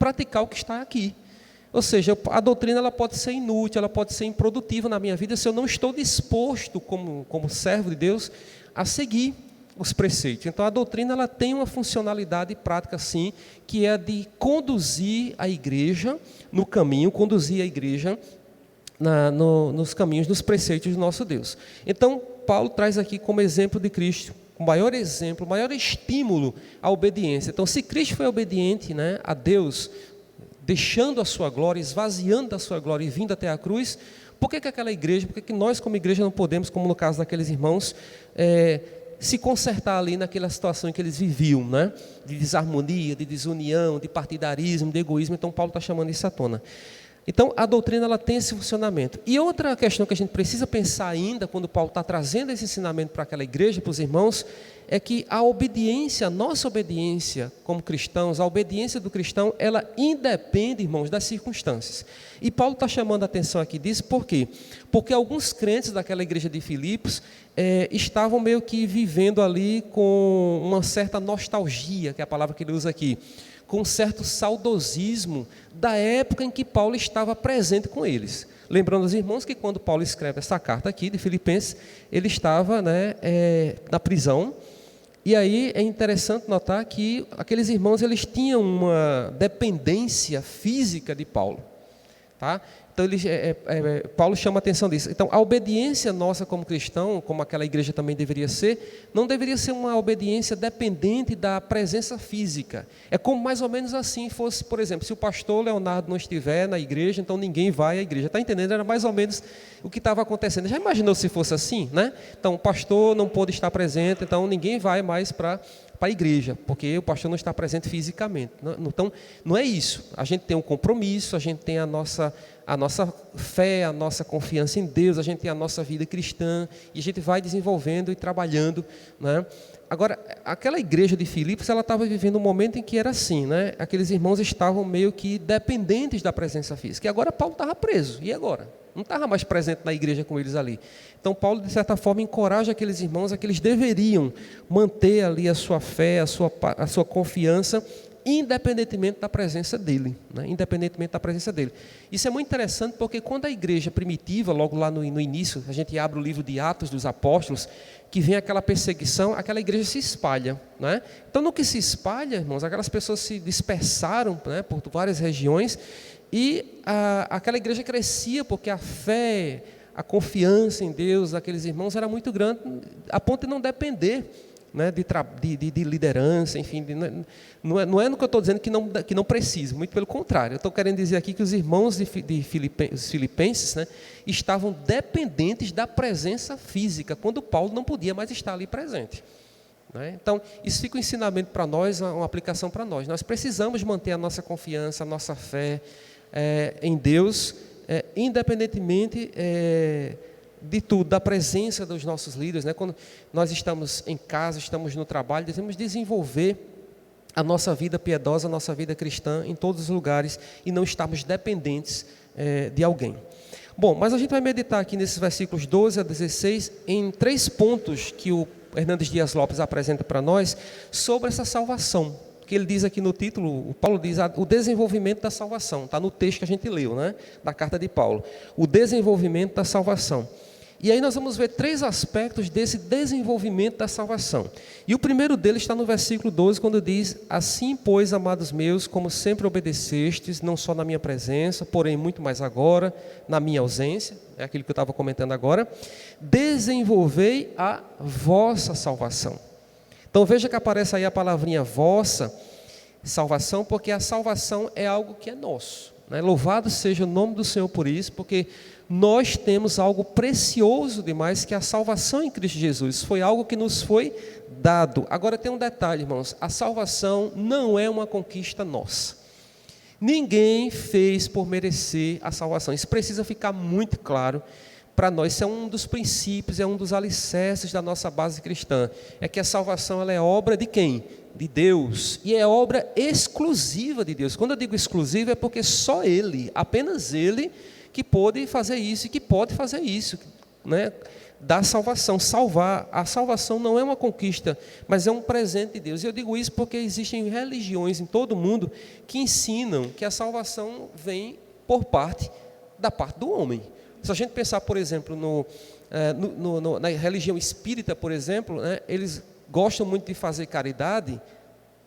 praticar o que está aqui. Ou seja, a doutrina ela pode ser inútil, ela pode ser improdutiva na minha vida se eu não estou disposto, como servo de Deus, a seguir os preceitos. Então, a doutrina ela tem uma funcionalidade prática, sim, que é a de conduzir a igreja no caminho, conduzir a igreja nos caminhos, nos preceitos do nosso Deus. Então, Paulo traz aqui como exemplo de Cristo, o maior exemplo, o maior estímulo à obediência. Então, se Cristo foi obediente, né, a Deus, deixando a sua glória, esvaziando da sua glória e vindo até a cruz, por que aquela igreja, por que nós como igreja não podemos, como no caso daqueles irmãos, se consertar ali naquela situação em que eles viviam, né? De desarmonia, de desunião, de partidarismo, de egoísmo. Então Paulo está chamando isso à tona. Então a doutrina ela tem esse funcionamento. E outra questão que a gente precisa pensar ainda, quando Paulo está trazendo esse ensinamento para aquela igreja, para os irmãos, é que a obediência, a nossa obediência como cristãos, a obediência do cristão, ela independe, irmãos, das circunstâncias. E Paulo está chamando a atenção aqui disso, por quê? Porque alguns crentes daquela igreja de Filipos estavam meio que vivendo ali com uma certa nostalgia, que é a palavra que ele usa aqui, com um certo saudosismo da época em que Paulo estava presente com eles. Lembrando aos irmãos que quando Paulo escreve essa carta aqui de Filipenses, ele estava, né, na prisão. E aí é interessante notar que aqueles irmãos eles tinham uma dependência física de Paulo, tá? Então Paulo chama a atenção disso. Então a obediência nossa como cristão, como aquela igreja também deveria ser, não deveria ser uma obediência dependente da presença física. É como mais ou menos assim fosse, por exemplo, se o pastor Leonardo não estiver na igreja, então ninguém vai à igreja. Está entendendo? Era mais ou menos o que estava acontecendo. Já imaginou se fosse assim, né? Então o pastor não pôde estar presente, então ninguém vai mais para a igreja, porque o pastor não está presente fisicamente. Então não é isso. A gente tem um compromisso, a gente tem a nossa fé, a nossa confiança em Deus, a gente tem a nossa vida cristã, e a gente vai desenvolvendo e trabalhando, né? Agora, aquela igreja de Filipos, ela estava vivendo um momento em que era assim, né? Aqueles irmãos estavam meio que dependentes da presença física, e agora Paulo estava preso, e agora? Não estava mais presente na igreja com eles ali. Então Paulo, de certa forma, encoraja aqueles irmãos a que eles deveriam manter ali a sua fé, a sua confiança, independentemente da presença dele, né? Independentemente da presença dele. Isso é muito interessante porque quando a igreja primitiva, logo lá no início, a gente abre o livro de Atos dos Apóstolos, que vem aquela perseguição, aquela igreja se espalha, né? Então no que se espalha, irmãos, aquelas pessoas se dispersaram, né, por várias regiões, e aquela igreja crescia porque a fé, a confiança em Deus daqueles irmãos era muito grande, a ponto de não depender, né, de liderança, enfim, não é no que eu estou dizendo que não precisa, muito pelo contrário. Eu estou querendo dizer aqui que os irmãos os filipenses, né, estavam dependentes da presença física, quando Paulo não podia mais estar ali presente, né? Então, isso fica um ensinamento para nós, uma aplicação para nós. Nós precisamos manter a nossa confiança, a nossa fé em Deus, independentemente de tudo, da presença dos nossos líderes, né? Quando nós estamos em casa, estamos no trabalho, devemos desenvolver a nossa vida piedosa, a nossa vida cristã em todos os lugares e não estarmos dependentes de alguém. Bom, mas a gente vai meditar aqui nesses versículos 12 a 16 em 3 pontos que o Hernandes Dias Lopes apresenta para nós sobre essa salvação, que ele diz aqui no título, o Paulo diz o desenvolvimento da salvação, está no texto que a gente leu, né, da carta de Paulo, o desenvolvimento da salvação. E aí nós vamos ver 3 aspectos desse desenvolvimento da salvação. E o primeiro deles está no versículo 12, quando diz: assim, pois, amados meus, como sempre obedecestes, não só na minha presença, porém muito mais agora, na minha ausência, é aquilo que eu estava comentando agora, desenvolvei a vossa salvação. Então veja que aparece aí a palavrinha vossa salvação, porque a salvação é algo que é nosso, né? Louvado seja o nome do Senhor por isso, porque nós temos algo precioso demais, que é a salvação em Cristo Jesus. Foi algo que nos foi dado. Agora tem um detalhe, irmãos: a salvação não é uma conquista nossa. Ninguém fez por merecer a salvação. Isso precisa ficar muito claro para nós. Isso é um dos princípios, é um dos alicerces da nossa base cristã. É que a salvação ela é obra de quem? De Deus. E é obra exclusiva de Deus. Quando eu digo exclusiva é porque só Ele, apenas Ele, que pôde fazer isso e que pode fazer isso, né? da salvação. Salvar, a salvação não é uma conquista, mas é um presente de Deus. E eu digo isso porque existem religiões em todo o mundo que ensinam que a salvação vem da parte do homem. Se a gente pensar, por exemplo, na religião espírita, por exemplo, né, eles gostam muito de fazer caridade,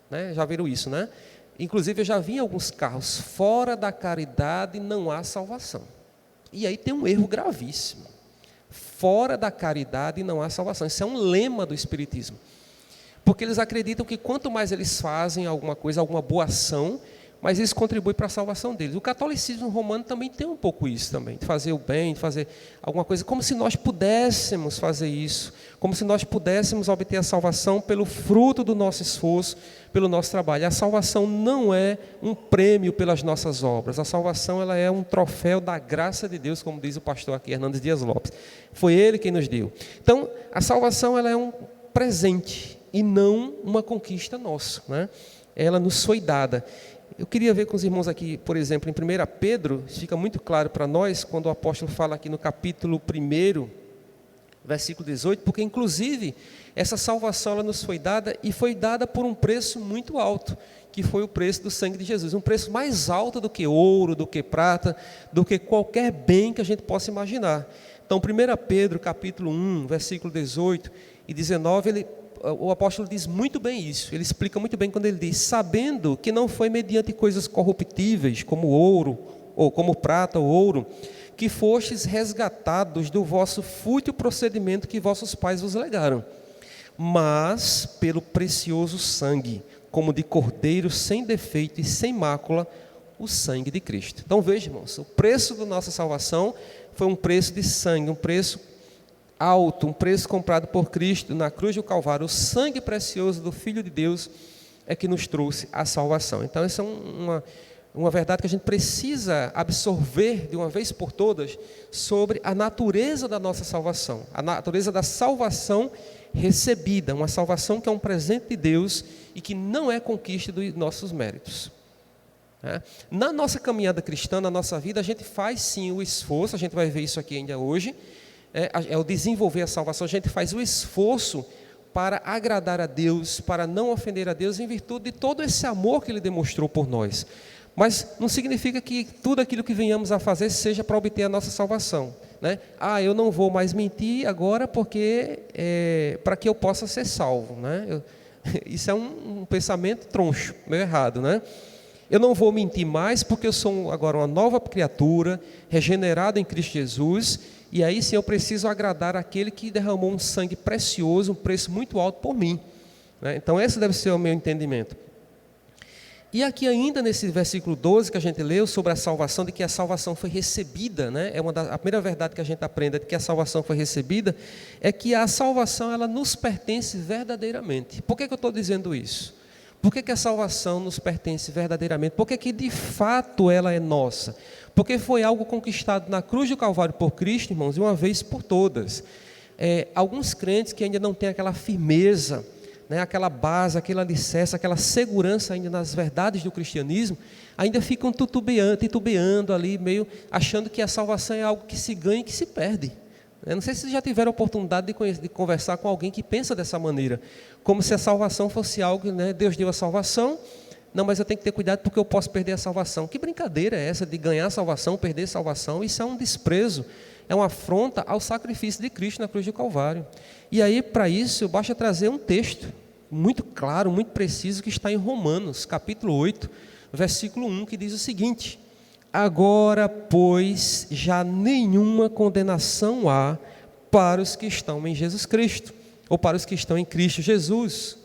né, já viram isso, né? Inclusive eu já vi em alguns carros, fora da caridade não há salvação. E aí tem um erro gravíssimo. Fora da caridade não há salvação. Isso é um lema do Espiritismo. Porque eles acreditam que quanto mais eles fazem alguma coisa, alguma boa ação, mas isso contribui para a salvação deles. O catolicismo romano também tem um pouco isso também, de fazer o bem, de fazer alguma coisa, como se nós pudéssemos fazer isso, como se nós pudéssemos obter a salvação pelo fruto do nosso esforço, pelo nosso trabalho. A salvação não é um prêmio pelas nossas obras, a salvação ela é um troféu da graça de Deus, como diz o pastor aqui, Hernandes Dias Lopes. Foi Ele quem nos deu. Então, a salvação ela é um presente e não uma conquista nossa, né? Ela nos foi dada. Eu queria ver com os irmãos aqui, por exemplo, em 1 Pedro, fica muito claro para nós, quando o apóstolo fala aqui no capítulo 1, versículo 18, porque inclusive essa salvação ela nos foi dada e foi dada por um preço muito alto, que foi o preço do sangue de Jesus, um preço mais alto do que ouro, do que prata, do que qualquer bem que a gente possa imaginar. Então, 1 Pedro, capítulo 1, versículo 18 e 19, o apóstolo diz muito bem isso, ele explica muito bem quando ele diz, sabendo que não foi mediante coisas corruptíveis, como ouro, ou como prata ou ouro, que fostes resgatados do vosso fútil procedimento que vossos pais vos legaram, mas pelo precioso sangue, como de cordeiro sem defeito e sem mácula, o sangue de Cristo. Então veja, irmãos, o preço da nossa salvação foi um preço de sangue, um preço alto, um preço comprado por Cristo na cruz do Calvário. O sangue precioso do Filho de Deus é que nos trouxe a salvação. Então essa é uma verdade que a gente precisa absorver de uma vez por todas sobre a natureza da nossa salvação, a natureza da salvação recebida, uma salvação que é um presente de Deus e que não é conquista dos nossos méritos. Na nossa caminhada cristã, na nossa vida, a gente faz sim o esforço, a gente vai ver isso aqui ainda hoje, é o desenvolver a salvação, a gente faz o esforço para agradar a Deus, para não ofender a Deus, em virtude de todo esse amor que Ele demonstrou por nós. Mas não significa que tudo aquilo que venhamos a fazer seja para obter a nossa salvação, né? Eu não vou mais mentir agora porque para que eu possa ser salvo, né? Isso é um pensamento troncho, meio errado, né? Eu não vou mentir mais porque eu sou agora uma nova criatura, regenerado em Cristo Jesus, e aí sim eu preciso agradar aquele que derramou um sangue precioso, um preço muito alto por mim, né? Então esse deve ser o meu entendimento. E aqui ainda nesse versículo 12 que a gente leu sobre a salvação, de que a salvação foi recebida, né? A primeira verdade que a gente aprende de que a salvação foi recebida, é que a salvação ela nos pertence verdadeiramente. Por que eu estou dizendo isso? Por que a salvação nos pertence verdadeiramente? Porque de fato ela é nossa. Porque foi algo conquistado na cruz do Calvário por Cristo, irmãos, de uma vez por todas. Alguns crentes que ainda não têm aquela firmeza, né, aquela base, aquele alicerce, aquela segurança ainda nas verdades do cristianismo, ainda ficam titubeando ali, meio achando que a salvação é algo que se ganha e que se perde. Eu não sei se vocês já tiveram a oportunidade de conversar com alguém que pensa dessa maneira, como se a salvação fosse algo, né, Deus deu a salvação, não, mas eu tenho que ter cuidado porque eu posso perder a salvação. Que brincadeira é essa de ganhar a salvação, perder a salvação? Isso é um desprezo, é uma afronta ao sacrifício de Cristo na cruz do Calvário. E aí, para isso, basta trazer um texto muito claro, muito preciso, que está em Romanos, capítulo 8, versículo 1, que diz o seguinte: agora, pois, já nenhuma condenação há para os que estão em Jesus Cristo, ou para os que estão em Cristo Jesus.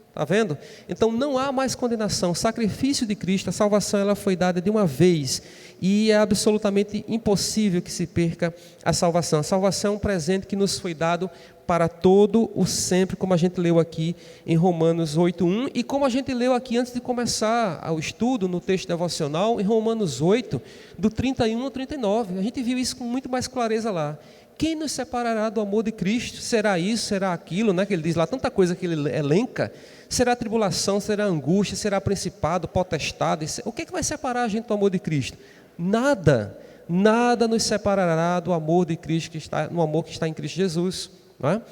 Está vendo? Então não há mais condenação. O sacrifício de Cristo, a salvação, ela foi dada de uma vez. E é absolutamente impossível que se perca a salvação. A salvação é um presente que nos foi dado para todo o sempre, como a gente leu aqui em Romanos 8:1, e como a gente leu aqui antes de começar o estudo no texto devocional, em Romanos 8, do 31 ao 39. A gente viu isso com muito mais clareza lá. Quem nos separará do amor de Cristo? Será isso, será aquilo, né? Que ele diz lá, tanta coisa que ele elenca. Será tribulação, será angústia, será principado, potestade. O que vai separar a gente do amor de Cristo? Nada nada nos separará do amor de Cristo, no amor que está em Cristo Jesus. Não é?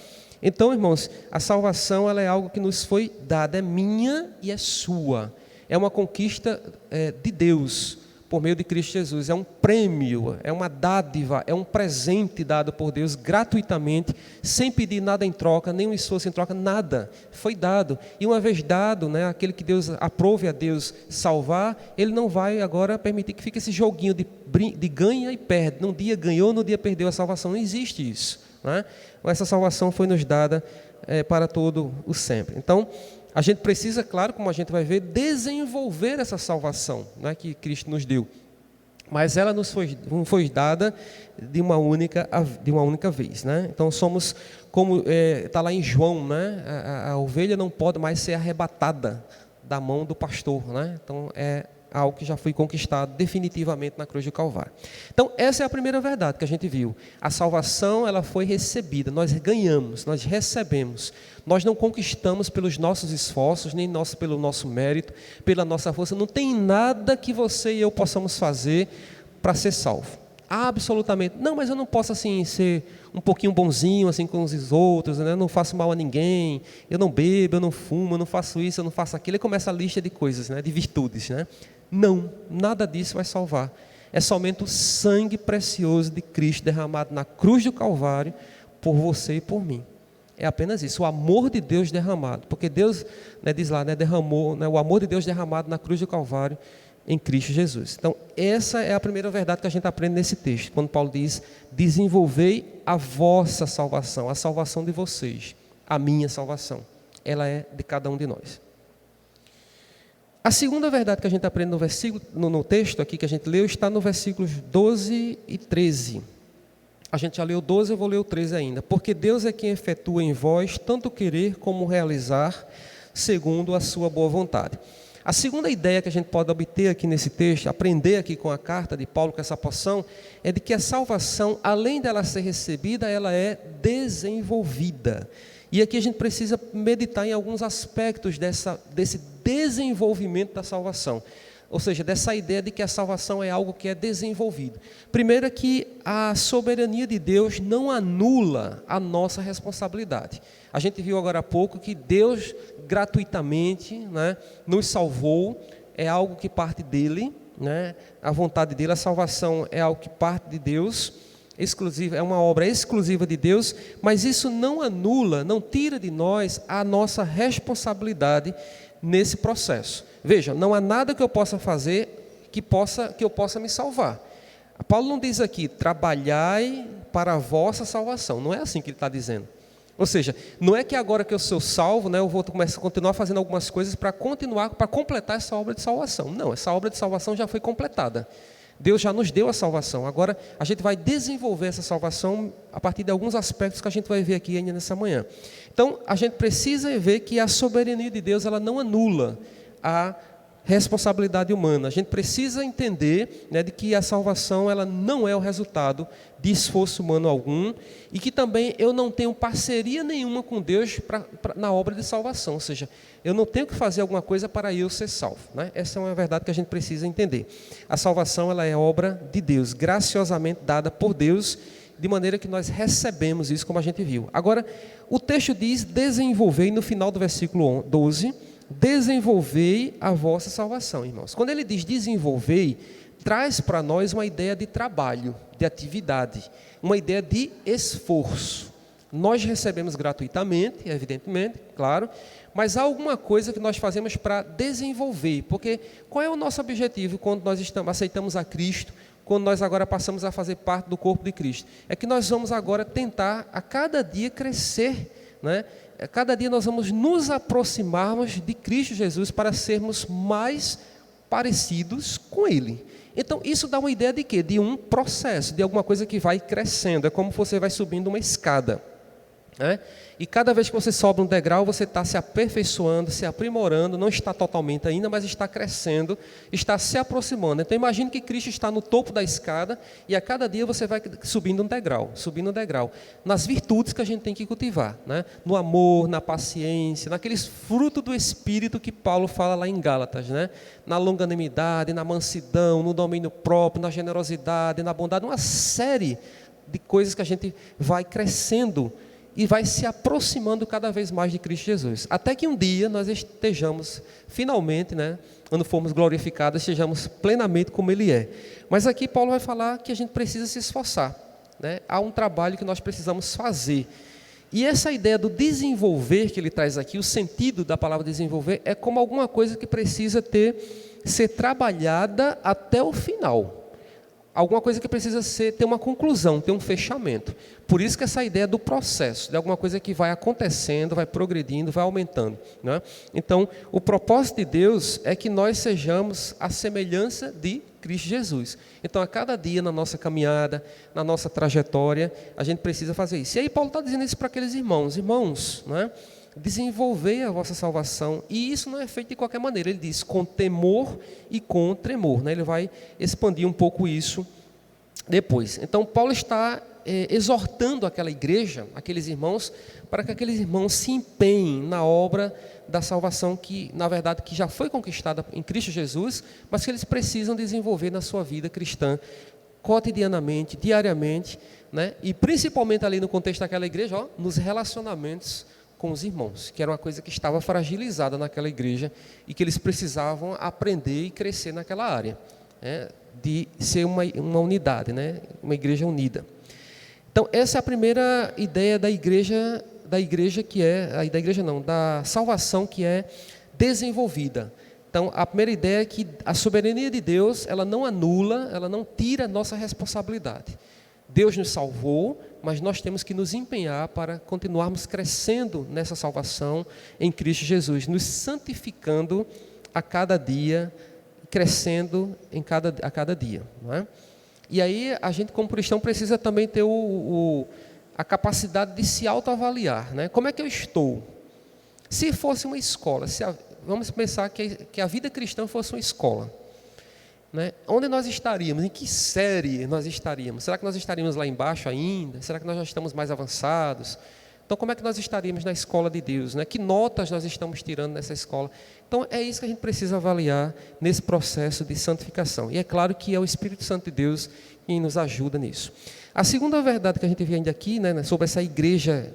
Então, irmãos, a salvação ela é algo que nos foi dada, é minha e é sua. É uma conquista de Deus, por meio de Cristo Jesus. É um prêmio, é uma dádiva, é um presente dado por Deus gratuitamente, sem pedir nada em troca, nenhum esforço em troca, nada. Foi dado. E uma vez dado, né, aquele que Deus aprove a Deus salvar, Ele não vai agora permitir que fique esse joguinho de ganha e perde. Num dia ganhou, no dia perdeu a salvação. Não existe isso. Né? Essa salvação foi nos dada para todo o sempre. Então, a gente precisa, claro, como a gente vai ver, desenvolver essa salvação, né, que Cristo nos deu. Mas ela não foi dada de uma única vez. Né? Então somos, como está lá em João, né? A ovelha não pode mais ser arrebatada da mão do pastor. Né? Então é algo que já foi conquistado definitivamente na cruz do Calvário. Então essa é a primeira verdade que a gente viu. A salvação ela foi recebida, nós ganhamos, nós recebemos. Nós não conquistamos pelos nossos esforços, nem pelo nosso mérito, pela nossa força. Não tem nada que você e eu possamos fazer para ser salvo. Absolutamente. Não, mas eu não posso assim ser um pouquinho bonzinho assim com os outros, né? Eu não faço mal a ninguém, eu não bebo, eu não fumo, eu não faço isso, eu não faço aquilo. E começa a lista de coisas, né? De virtudes. Né? Não, nada disso vai salvar. É somente o sangue precioso de Cristo derramado na cruz do Calvário por você e por mim. É apenas isso, o amor de Deus derramado. Porque Deus, né, diz lá, né, derramou, né, o amor de Deus derramado na cruz do Calvário em Cristo Jesus. Então, essa é a primeira verdade que a gente aprende nesse texto. Quando Paulo diz, desenvolvei a vossa salvação, a salvação de vocês, a minha salvação. Ela é de cada um de nós. A segunda verdade que a gente aprende no texto aqui que a gente leu, está no versículos 12 e 13. A gente já leu 12, eu vou ler o 13 ainda. Porque Deus é quem efetua em vós tanto querer como realizar, segundo a sua boa vontade. A segunda ideia que a gente pode obter aqui nesse texto, aprender aqui com a carta de Paulo, com essa porção, é de que a salvação, além dela ser recebida, ela é desenvolvida. E aqui a gente precisa meditar em alguns aspectos desse desenvolvimento da salvação. Ou seja, dessa ideia de que a salvação é algo que é desenvolvido. Primeiro é que a soberania de Deus não anula a nossa responsabilidade. A gente viu agora há pouco que Deus gratuitamente, né, nos salvou, é algo que parte dele, né, a vontade dele, a salvação é algo que parte de Deus, exclusiva, é uma obra exclusiva de Deus, mas isso não anula, não tira de nós a nossa responsabilidade nesse processo. Veja, não há nada que eu possa fazer que eu possa me salvar. Paulo não diz aqui, trabalhai para a vossa salvação. Não é assim que ele está dizendo. Ou seja, não é que agora que eu sou salvo, né, eu vou continuar fazendo algumas coisas para completar essa obra de salvação. Não, essa obra de salvação já foi completada. Deus já nos deu a salvação. Agora a gente vai desenvolver essa salvação a partir de alguns aspectos que a gente vai ver aqui ainda nessa manhã. Então, a gente precisa ver que a soberania de Deus ela não anula a responsabilidade humana. A gente precisa entender, né, de que a salvação ela não é o resultado de esforço humano algum e que também eu não tenho parceria nenhuma com Deus na obra de salvação. Ou seja, eu não tenho que fazer alguma coisa para eu ser salvo. Né? Essa é uma verdade que a gente precisa entender. A salvação ela é obra de Deus, graciosamente dada por Deus, de maneira que nós recebemos isso como a gente viu. Agora, o texto diz, desenvolvei, no final do versículo 12, desenvolvei a vossa salvação, irmãos. Quando ele diz desenvolvei, traz para nós uma ideia de trabalho, de atividade, uma ideia de esforço. Nós recebemos gratuitamente, evidentemente, claro, mas há alguma coisa que nós fazemos para desenvolver, porque qual é o nosso objetivo quando nós aceitamos a Cristo, quando nós agora passamos a fazer parte do corpo de Cristo? É que nós vamos agora tentar a cada dia crescer, né? Cada dia nós vamos nos aproximarmos de Cristo Jesus para sermos mais parecidos com Ele. Então isso dá uma ideia de quê? De um processo, de alguma coisa que vai crescendo, é como você vai subindo uma escada. né? E cada vez que você sobe um degrau, você está se aperfeiçoando, se aprimorando, não está totalmente ainda, mas está crescendo, está se aproximando. Então imagine que Cristo está no topo da escada e a cada dia você vai subindo um degrau, nas virtudes que a gente tem que cultivar, né? No amor, na paciência, naqueles frutos do Espírito que Paulo fala lá em Gálatas, né? Na longanimidade, na mansidão, no domínio próprio, na generosidade, na bondade, uma série de coisas que a gente vai crescendo e vai se aproximando cada vez mais de Cristo Jesus, até que um dia nós estejamos finalmente, né, quando formos glorificados, estejamos plenamente como Ele é. Mas aqui Paulo vai falar que a gente precisa se esforçar, né? Há um trabalho que nós precisamos fazer, e essa ideia do desenvolver que ele traz aqui, o sentido da palavra desenvolver é como alguma coisa que precisa ser trabalhada até o final. Alguma coisa que precisa ter uma conclusão, ter um fechamento. Por isso que essa ideia do processo, de alguma coisa que vai acontecendo, vai progredindo, vai aumentando, né? Então, o propósito de Deus é que nós sejamos a semelhança de Cristo Jesus. Então, a cada dia na nossa caminhada, na nossa trajetória, a gente precisa fazer isso. E aí Paulo está dizendo isso para aqueles irmãos, né? Desenvolver a vossa salvação, e isso não é feito de qualquer maneira. Ele diz com temor e com tremor, né? Ele vai expandir um pouco isso depois. Então Paulo está exortando aquela igreja, aqueles irmãos, para que aqueles irmãos se empenhem na obra da salvação que, na verdade, que já foi conquistada em Cristo Jesus, mas que eles precisam desenvolver na sua vida cristã, cotidianamente, diariamente, né? E principalmente ali no contexto daquela igreja, nos relacionamentos com os irmãos, que era uma coisa que estava fragilizada naquela igreja e que eles precisavam aprender e crescer naquela área, né? De ser uma unidade, né? Uma igreja unida. Então essa é a primeira ideia da salvação que é desenvolvida. Então a primeira ideia é que a soberania de Deus, ela não anula, ela não tira a nossa responsabilidade. Deus nos salvou, mas nós temos que nos empenhar para continuarmos crescendo nessa salvação em Cristo Jesus, nos santificando a cada dia, crescendo a cada dia, não é? E aí a gente, como cristão, precisa também ter a capacidade de se autoavaliar, né? Como é que eu estou? Se fosse uma escola, vamos pensar que a vida cristã fosse uma escola, né? Onde nós estaríamos? Em que série nós estaríamos? Será que nós estaríamos lá embaixo ainda? Será que nós já estamos mais avançados? Então, como é que nós estaríamos na escola de Deus, né? Que notas nós estamos tirando nessa escola? Então, é isso que a gente precisa avaliar nesse processo de santificação. E é claro que é o Espírito Santo de Deus quem nos ajuda nisso. A segunda verdade que a gente vê ainda aqui, né, sobre essa igreja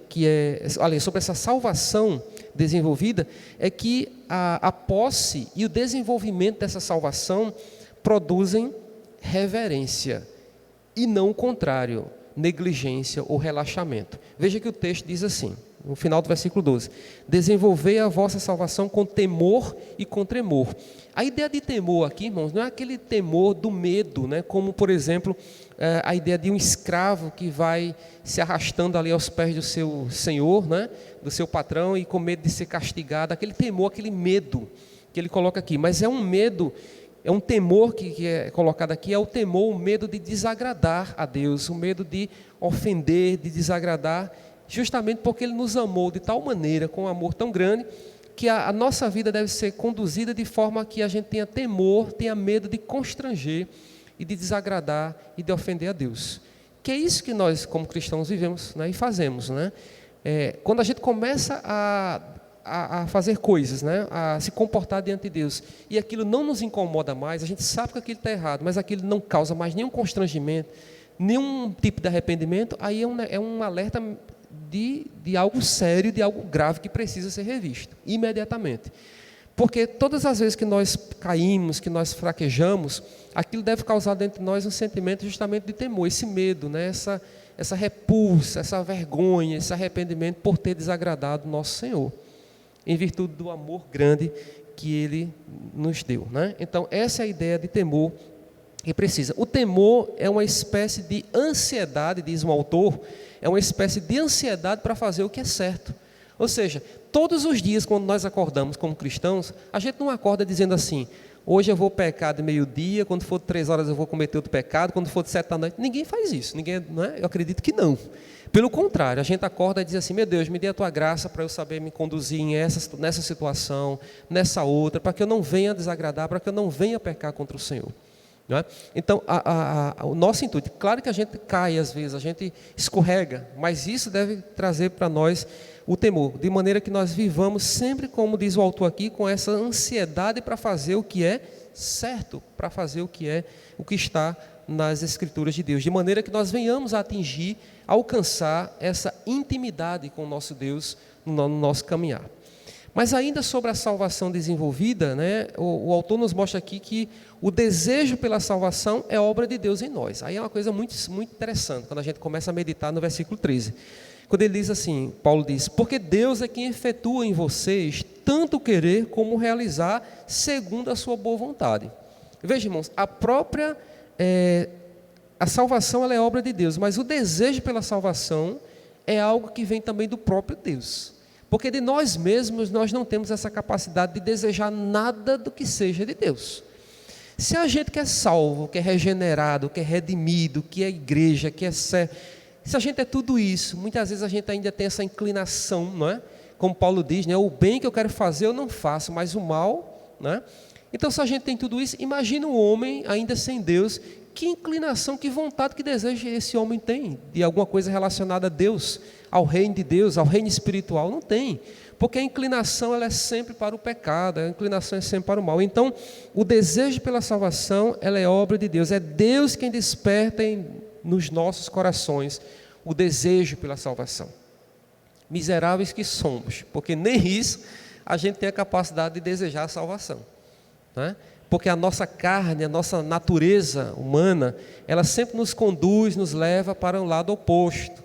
sobre essa salvação desenvolvida, é que a posse e o desenvolvimento dessa salvação produzem reverência e não o contrário, negligência ou relaxamento. Veja que o texto diz assim, no final do versículo 12: desenvolvei a vossa salvação com temor e com tremor. A ideia de temor aqui, irmãos, não é aquele temor do medo, né? Como, por exemplo, a ideia de um escravo que vai se arrastando ali aos pés do seu senhor, né? Do seu patrão, e com medo de ser castigado, aquele temor, aquele medo que ele coloca aqui. Mas é um medo, é um temor que é colocado aqui, é o temor, o medo de desagradar a Deus, o medo de ofender, de desagradar, justamente porque Ele nos amou de tal maneira, com um amor tão grande, que a nossa vida deve ser conduzida de forma que a gente tenha temor, tenha medo de constranger e de desagradar e de ofender a Deus. Que é isso que nós, como cristãos, vivemos, né, e fazemos, né? Quando a gente começa a fazer coisas, né, a se comportar diante de Deus, e aquilo não nos incomoda mais, a gente sabe que aquilo está errado, mas aquilo não causa mais nenhum constrangimento, nenhum tipo de arrependimento, aí é um alerta de algo sério, de algo grave que precisa ser revisto, imediatamente. Porque todas as vezes que nós caímos, que nós fraquejamos, aquilo deve causar dentro de nós um sentimento justamente de temor, esse medo, né, essa repulsa, essa vergonha, esse arrependimento por ter desagradado o nosso Senhor, em virtude do amor grande que Ele nos deu, né? Então, essa é a ideia de temor que precisa. O temor é uma espécie de ansiedade, diz um autor, é uma espécie de ansiedade para fazer o que é certo. Ou seja, todos os dias, quando nós acordamos como cristãos, a gente não acorda dizendo assim: Hoje eu vou pecar de meio-dia, quando for 3 horas eu vou cometer outro pecado, quando for de 7 da noite. Ninguém faz isso, não é? Eu acredito que não. Pelo contrário, a gente acorda e diz assim, meu Deus, me dê a tua graça para eu saber me conduzir nessa situação, nessa outra, para que eu não venha desagradar, para que eu não venha pecar contra o Senhor. Não é? Então, o nosso intuito, claro que a gente cai às vezes, a gente escorrega, mas isso deve trazer para nós o temor, de maneira que nós vivamos sempre, como diz o autor aqui, com essa ansiedade para fazer o que é certo, para fazer o que está nas Escrituras de Deus, de maneira que nós venhamos a atingir, alcançar essa intimidade com o nosso Deus no nosso caminhar. Mas ainda sobre a salvação desenvolvida, né, o autor nos mostra aqui que o desejo pela salvação é obra de Deus em nós. Aí é uma coisa muito, muito interessante, quando a gente começa a meditar no versículo 13. Quando ele diz assim, Paulo diz, porque Deus é quem efetua em vocês tanto querer como realizar segundo a sua boa vontade. Veja, irmãos, a salvação ela é obra de Deus, mas o desejo pela salvação é algo que vem também do próprio Deus. Porque de nós mesmos nós não temos essa capacidade de desejar nada do que seja de Deus. Se a gente que é salvo, que é regenerado, que é redimido, que é igreja, que é certo, se a gente é tudo isso, muitas vezes a gente ainda tem essa inclinação, não é? Como Paulo diz, né? O bem que eu quero fazer eu não faço, mas o mal, né? Então se a gente tem tudo isso, imagina um homem ainda sem Deus, que inclinação, que vontade, que desejo esse homem tem de alguma coisa relacionada a Deus, ao reino de Deus, ao reino espiritual? Não tem, porque a inclinação ela é sempre para o pecado, a inclinação é sempre para o mal. Então, o desejo pela salvação, ela é obra de Deus, é Deus quem desperta nos nossos corações o desejo pela salvação. Miseráveis que somos, porque nem isso a gente tem a capacidade de desejar a salvação, né? Porque a nossa carne, a nossa natureza humana, ela sempre nos conduz, nos leva para o lado oposto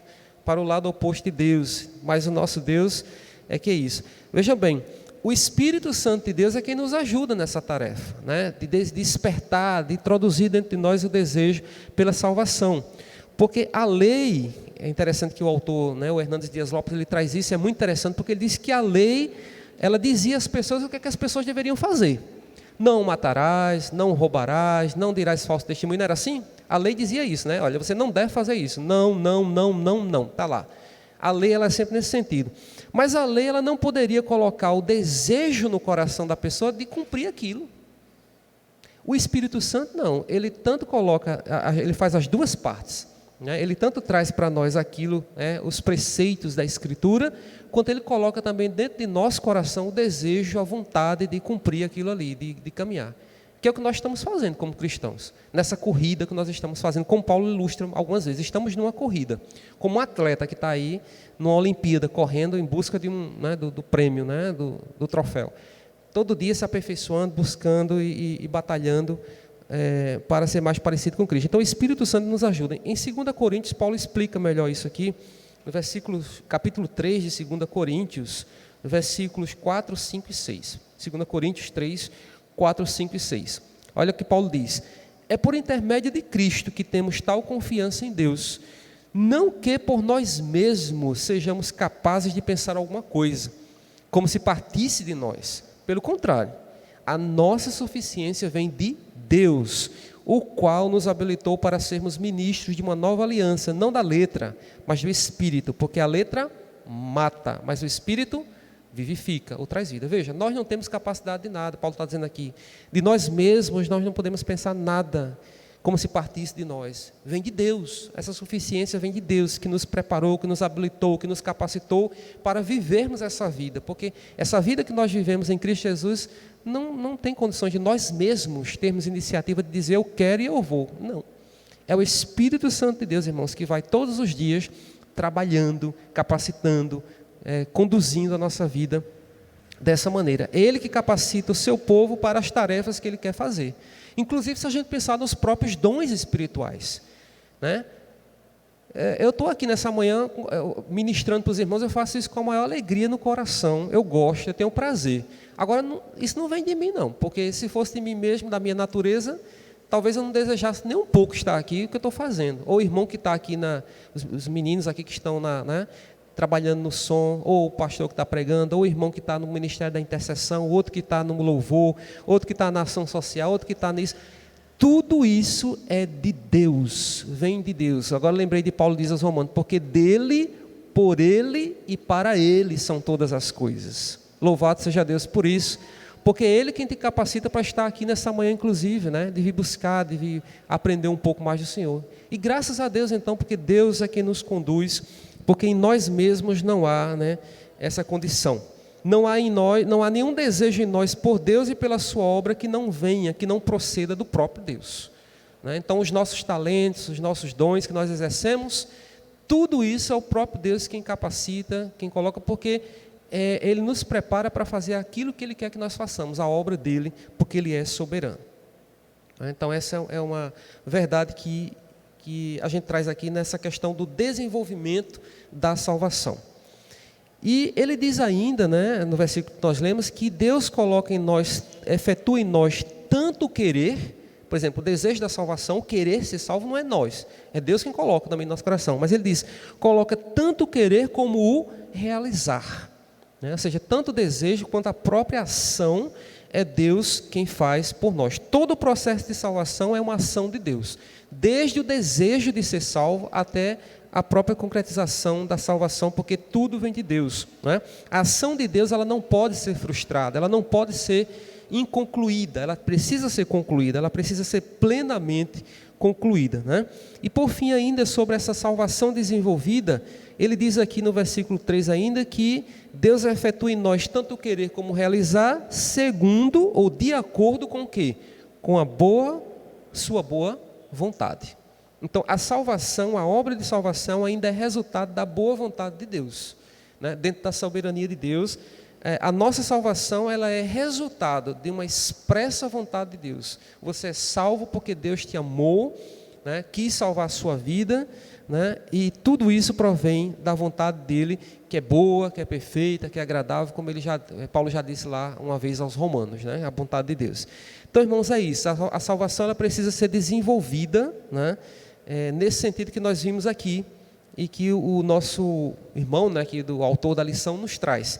de Deus. Mas o nosso Deus é que é isso. Veja bem, o Espírito Santo de Deus é quem nos ajuda nessa tarefa, né? De despertar, de introduzir dentro de nós o desejo pela salvação. Porque a lei, é interessante que o autor, né, o Hernandes Dias Lopes, ele traz isso, é muito interessante, porque ele diz que a lei, ela dizia às pessoas o que as pessoas deveriam fazer. Não matarás, não roubarás, não dirás falso testemunho, não era assim? A lei dizia isso, né? Olha, você não deve fazer isso. Não, está lá. A lei ela é sempre nesse sentido. Mas a lei ela não poderia colocar o desejo no coração da pessoa de cumprir aquilo. O Espírito Santo não, ele tanto coloca, ele faz as duas partes, né? Ele tanto traz para nós aquilo, né, os preceitos da Escritura, quanto ele coloca também dentro de nosso coração o desejo, a vontade de cumprir aquilo ali, de caminhar. Que é o que nós estamos fazendo como cristãos, nessa corrida que nós estamos fazendo, como Paulo ilustra algumas vezes. Estamos numa corrida, como um atleta que está aí numa Olimpíada, correndo em busca de do prêmio, né, do troféu. Todo dia se aperfeiçoando, buscando e batalhando para ser mais parecido com Cristo. Então o Espírito Santo nos ajuda. Em 2 Coríntios, Paulo explica melhor isso aqui, no capítulo 3 de 2 Coríntios, versículos 4, 5 e 6. 2 Coríntios 3, 4, 5 e 6. Olha o que Paulo diz. É por intermédio de Cristo que temos tal confiança em Deus, não que por nós mesmos sejamos capazes de pensar alguma coisa, como se partisse de nós. Pelo contrário, a nossa suficiência vem de Deus, o qual nos habilitou para sermos ministros de uma nova aliança, não da letra, mas do Espírito, porque a letra mata, mas o Espírito vivifica ou traz vida. Veja, nós não temos capacidade de nada, Paulo está dizendo aqui, de nós mesmos nós não podemos pensar nada, como se partisse de nós, vem de Deus, essa suficiência vem de Deus, que nos preparou, que nos habilitou, que nos capacitou para vivermos essa vida, porque essa vida que nós vivemos em Cristo Jesus, não tem condições de nós mesmos termos iniciativa de dizer eu quero e eu vou, não, é o Espírito Santo de Deus, irmãos, que vai todos os dias trabalhando, capacitando, conduzindo a nossa vida dessa maneira. É Ele que capacita o seu povo para as tarefas que Ele quer fazer. Inclusive, se a gente pensar nos próprios dons espirituais, né? Eu estou aqui nessa manhã ministrando para os irmãos, eu faço isso com a maior alegria no coração, eu gosto, eu tenho prazer. Agora, isso não vem de mim não, porque se fosse de mim mesmo, da minha natureza, talvez eu não desejasse nem um pouco estar aqui, o que eu estou fazendo. Ou o irmão que está aqui, os meninos aqui que estão trabalhando no som, ou o pastor que está pregando, ou o irmão que está no ministério da intercessão, outro que está no louvor, outro que está na ação social, outro que está nisso. Tudo isso é de Deus, vem de Deus. Agora lembrei de Paulo diz aos Romanos, porque dele, por ele e para ele são todas as coisas. Louvado seja Deus por isso, porque é ele quem te capacita para estar aqui nessa manhã, inclusive, né? De vir buscar, de vir aprender um pouco mais do Senhor. E graças a Deus então, porque Deus é quem nos conduz, porque em nós mesmos não há, né, essa condição. Não há em nós, não há nenhum desejo em nós por Deus e pela sua obra que não venha, que não proceda do próprio Deus, né? Então os nossos talentos, os nossos dons que nós exercemos, tudo isso é o próprio Deus quem capacita, quem coloca, porque Ele nos prepara para fazer aquilo que Ele quer que nós façamos, a obra dEle, porque Ele é soberano. Então essa é uma verdade que a gente traz aqui nessa questão do desenvolvimento da salvação. E ele diz ainda, né, no versículo que nós lemos, que Deus coloca em nós, efetua em nós tanto o querer, por exemplo, o desejo da salvação, o querer ser salvo não é nós, é Deus quem coloca também no nosso coração, mas ele diz, coloca tanto o querer como o realizar, né? Ou seja, tanto o desejo quanto a própria ação é Deus quem faz por nós. Todo o processo de salvação é uma ação de Deus, desde o desejo de ser salvo até a própria concretização da salvação, porque tudo vem de Deus, né? A ação de Deus ela não pode ser frustrada, ela não pode ser inconcluída, ela precisa ser concluída, ela precisa ser plenamente concluída, né? E por fim ainda sobre essa salvação desenvolvida, ele diz aqui no versículo 3 ainda que Deus efetua em nós tanto o querer como realizar, segundo ou de acordo com o quê? Com a sua boa vontade. Então, a salvação, a obra de salvação ainda é resultado da boa vontade de Deus, né? Dentro da soberania de Deus, a nossa salvação ela é resultado de uma expressa vontade de Deus. Você é salvo porque Deus te amou, né? Quis salvar a sua vida, né? E tudo isso provém da vontade dele, que é boa, que é perfeita, que é agradável, como Paulo já disse lá uma vez aos Romanos, né? A vontade de Deus. Então, irmãos, é isso. A salvação ela precisa ser desenvolvida, né? Nesse sentido que nós vimos aqui e que o nosso irmão, né, que do autor da lição nos traz.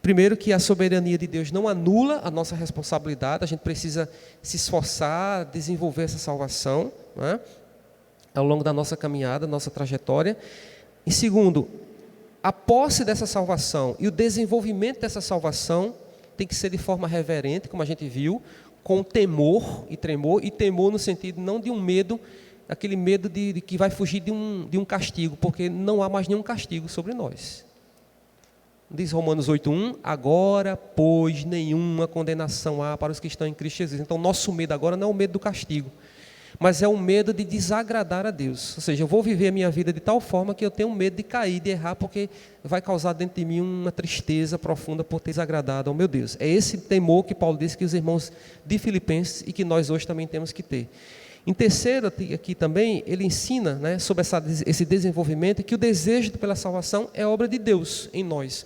Primeiro, que a soberania de Deus não anula a nossa responsabilidade, a gente precisa se esforçar, desenvolver essa salvação, né, ao longo da nossa caminhada, nossa trajetória. E segundo, a posse dessa salvação e o desenvolvimento dessa salvação tem que ser de forma reverente, como a gente viu, com temor e tremor, e temor no sentido não de um medo, aquele medo de que vai fugir de um castigo, porque não há mais nenhum castigo sobre nós. Diz Romanos 8:1, agora, pois, nenhuma condenação há para os que estão em Cristo Jesus. Então, nosso medo agora não é o medo do castigo, mas é o medo de desagradar a Deus. Ou seja, eu vou viver a minha vida de tal forma que eu tenho medo de cair, de errar, porque vai causar dentro de mim uma tristeza profunda por ter desagradado ao meu Deus. É esse temor que Paulo disse que os irmãos de Filipenses e que nós hoje também temos que ter. Em terceiro, aqui também, ele ensina, né, sobre esse desenvolvimento, que o desejo pela salvação é obra de Deus em nós.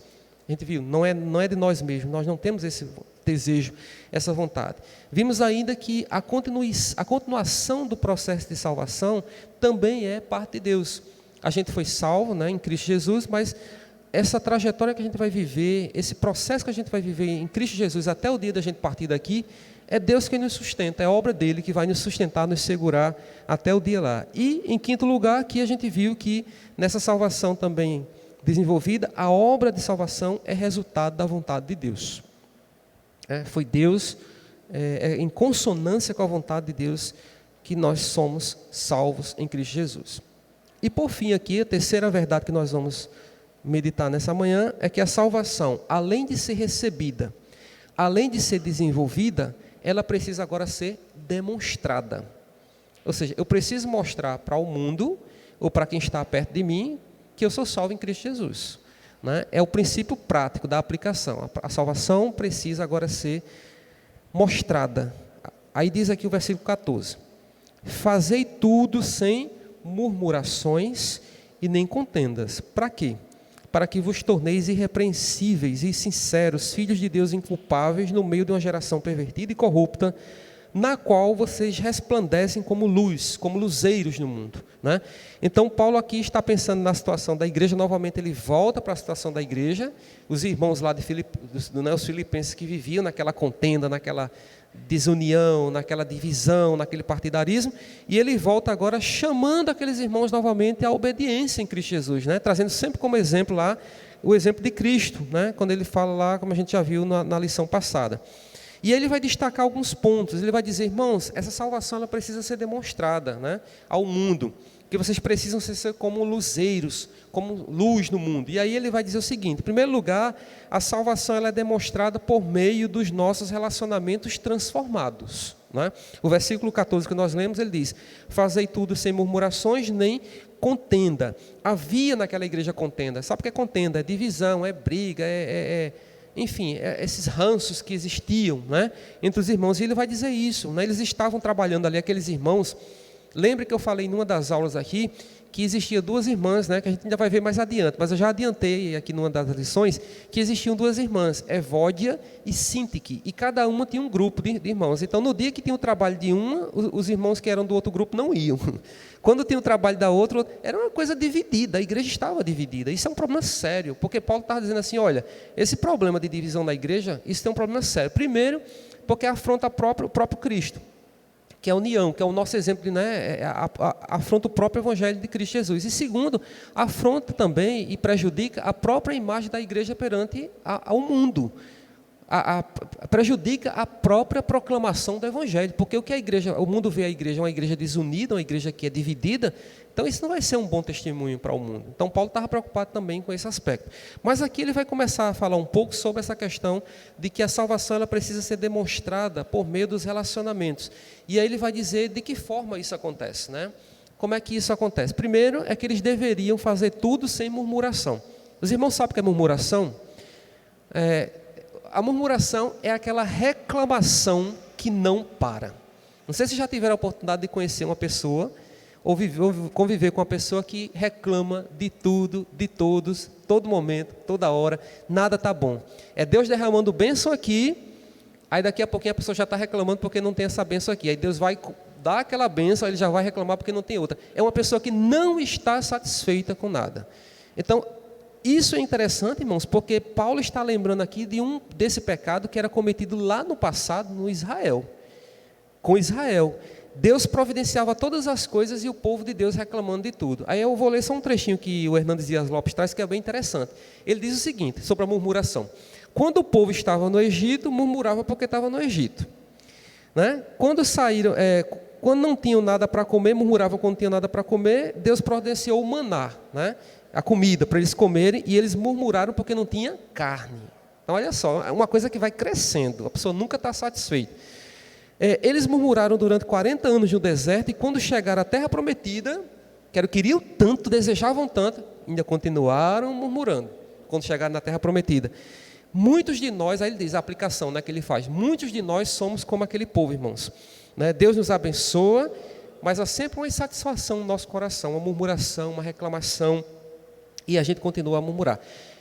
A gente viu, não é de nós mesmos, nós não temos esse desejo, essa vontade. Vimos ainda que a continuação do processo de salvação também é parte de Deus. A gente foi salvo, né, em Cristo Jesus, mas essa trajetória que a gente vai viver, esse processo que a gente vai viver em Cristo Jesus até o dia da gente partir daqui, é Deus quem nos sustenta, é a obra dele que vai nos sustentar, nos segurar até o dia lá. E, em quinto lugar, aqui a gente viu que nessa salvação também desenvolvida, a obra de salvação é resultado da vontade de Deus. Foi Deus, em consonância com a vontade de Deus, que nós somos salvos em Cristo Jesus. E, por fim, aqui, a terceira verdade que nós vamos meditar nessa manhã é que a salvação, além de ser recebida, além de ser desenvolvida, ela precisa agora ser demonstrada. Ou seja, eu preciso mostrar para o mundo, ou para quem está perto de mim, que eu sou salvo em Cristo Jesus, né? É o princípio prático da aplicação. A salvação precisa agora ser mostrada. Aí diz aqui o versículo 14. Fazei tudo sem murmurações e nem contendas. Para quê? Para que vos torneis irrepreensíveis e sinceros, filhos de Deus inculpáveis, no meio de uma geração pervertida e corrupta, na qual vocês resplandecem como luz, como luzeiros no mundo, né? Então, Paulo aqui está pensando na situação da igreja, novamente ele volta para a situação da igreja, os irmãos lá de os filipenses que viviam naquela contenda, naquela desunião, naquela divisão, naquele partidarismo, e ele volta agora chamando aqueles irmãos novamente à obediência em Cristo Jesus, né? Trazendo sempre como exemplo lá, o exemplo de Cristo, né? Quando ele fala lá, como a gente já viu na lição passada. E aí ele vai destacar alguns pontos, ele vai dizer, irmãos, essa salvação ela precisa ser demonstrada, né, ao mundo, que vocês precisam ser como luzeiros, como luz no mundo. E aí ele vai dizer o seguinte, em primeiro lugar, a salvação ela é demonstrada por meio dos nossos relacionamentos transformados, né? O versículo 14 que nós lemos, ele diz, fazei tudo sem murmurações nem contenda. Havia naquela igreja contenda, sabe o que é contenda? É divisão, é briga, enfim, esses ranços que existiam, né, entre os irmãos, e ele vai dizer isso, né, eles estavam trabalhando ali, aqueles irmãos, lembre que eu falei em uma das aulas aqui, que existia duas irmãs, né, que a gente ainda vai ver mais adiante, mas eu já adiantei aqui numa das lições, que existiam duas irmãs, Evódia e Sintique, e cada uma tinha um grupo de irmãos, então no dia que tinha o trabalho de uma, os irmãos que eram do outro grupo não iam, quando tinha o trabalho da outra, era uma coisa dividida, a igreja estava dividida, isso é um problema sério, porque Paulo estava dizendo assim, olha, esse problema de divisão da igreja, isso é um problema sério, primeiro, porque afronta o próprio Cristo, que é a união, que é o nosso exemplo, né, afronta o próprio Evangelho de Cristo Jesus. E segundo, afronta também e prejudica a própria imagem da igreja perante ao mundo. Prejudica a própria proclamação do Evangelho, porque o mundo vê a igreja uma igreja desunida, uma igreja que é dividida, então isso não vai ser um bom testemunho para o mundo. Então Paulo estava preocupado também com esse aspecto. Mas aqui ele vai começar a falar um pouco sobre essa questão de que a salvação ela precisa ser demonstrada por meio dos relacionamentos. E aí ele vai dizer de que forma isso acontece, né? Como é que isso acontece? Primeiro é que eles deveriam fazer tudo sem murmuração. Os irmãos sabem o que é murmuração? A murmuração é aquela reclamação que não para. Não sei se já tiveram a oportunidade de conhecer uma pessoa ou conviver com uma pessoa que reclama de tudo, de todos, todo momento, toda hora, nada está bom. É Deus derramando bênção aqui, aí daqui a pouquinho a pessoa já está reclamando porque não tem essa bênção aqui. Aí Deus vai dar aquela bênção, aí ele já vai reclamar porque não tem outra. É uma pessoa que não está satisfeita com nada. Então, isso é interessante, irmãos, porque Paulo está lembrando aqui desse pecado que era cometido lá no passado, no Israel. Com Israel. Deus providenciava todas as coisas e o povo de Deus reclamando de tudo. Aí eu vou ler só um trechinho que o Hernandes Dias Lopes traz, que é bem interessante. Ele diz o seguinte, sobre a murmuração. Quando o povo estava no Egito, murmurava porque estava no Egito. Né? Quando não tinham nada para comer, murmuravam quando não tinham nada para comer, Deus providenciou o maná, né? A comida para eles comerem, e eles murmuraram porque não tinha carne. Então olha só, é uma coisa que vai crescendo, a pessoa nunca está satisfeita. Eles murmuraram durante 40 anos no deserto, e quando chegaram à terra prometida, queriam tanto, desejavam tanto, ainda continuaram murmurando, quando chegaram na terra prometida. Muitos de nós, aí ele diz a aplicação, né, que ele faz, muitos de nós somos como aquele povo, irmãos. Né? Deus nos abençoa, mas há sempre uma insatisfação no nosso coração, uma murmuração, uma reclamação, e a gente continua a murmurar.